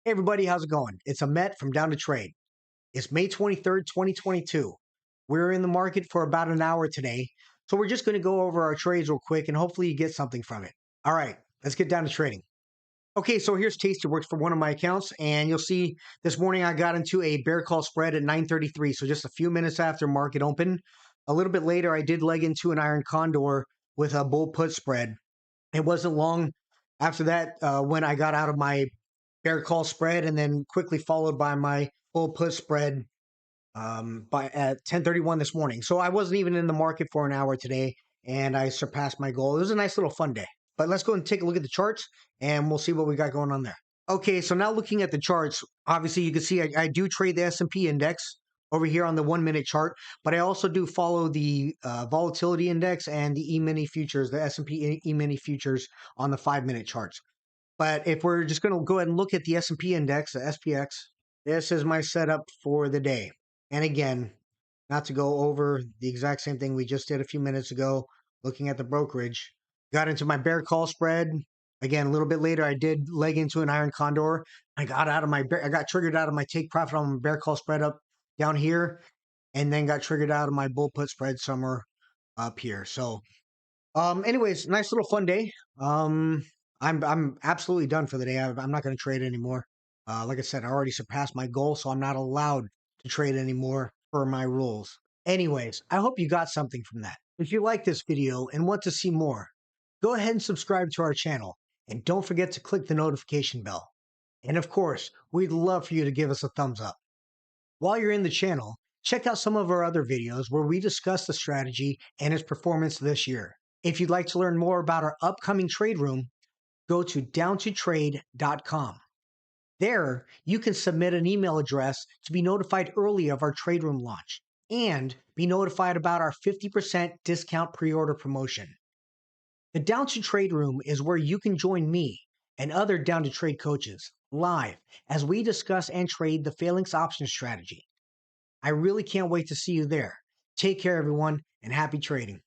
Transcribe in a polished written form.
Hey everybody, how's it going? It's Ahmet from Down2Trade. It's May 23rd, 2022. We're in the market for about an hour today, so we're just going to go over our trades real quick and hopefully you get something from it. All right, let's get down to trading. Okay, so here's Tasty Works for one of my accounts, and you'll see this morning I got into a bear call spread at 9:33, so just a few minutes after market open. A little bit later, I did leg into an iron condor with a bull put spread. It wasn't long after that when I got out of my bear call spread and then quickly followed by my bull put spread by at 10:31 this morning. So I wasn't even in the market for an hour today, and I surpassed my goal. It was a nice little fun day. But let's go and take a look at the charts, and we'll see what we got going on there. Okay, so now looking at the charts, obviously you can see I do trade the S&P index over here on the 1-minute chart, but I also do follow the volatility index and the E-mini futures, the S&P E-mini futures on the 5-minute charts. But if we're just going to go ahead and look at the S&P index, the SPX, this is my setup for the day. And again, not to go over the exact same thing we just did a few minutes ago, looking at the brokerage. Got into my bear call spread. Again, a little bit later, I did leg into an iron condor. I got triggered out of my take profit on my bear call spread up down here, and then got triggered out of my bull put spread somewhere up here. So, anyways, nice little fun day. I'm absolutely done for the day. I'm not going to trade anymore. Like I said, I already surpassed my goal, so I'm not allowed to trade anymore per my rules. Anyways, I hope you got something from that. If you like this video and want to see more, go ahead and subscribe to our channel, and don't forget to click the notification bell. And of course, we'd love for you to give us a thumbs up. While you're in the channel, check out some of our other videos where we discuss the strategy and its performance this year. If you'd like to learn more about our upcoming trade room, go to Down2Trade.com. There, you can submit an email address to be notified early of our trade room launch and be notified about our 50% discount pre-order promotion. The Down2Trade Room is where you can join me and other Down2Trade coaches live as we discuss and trade the phalanx option strategy. I really can't wait to see you there. Take care, everyone, and happy trading.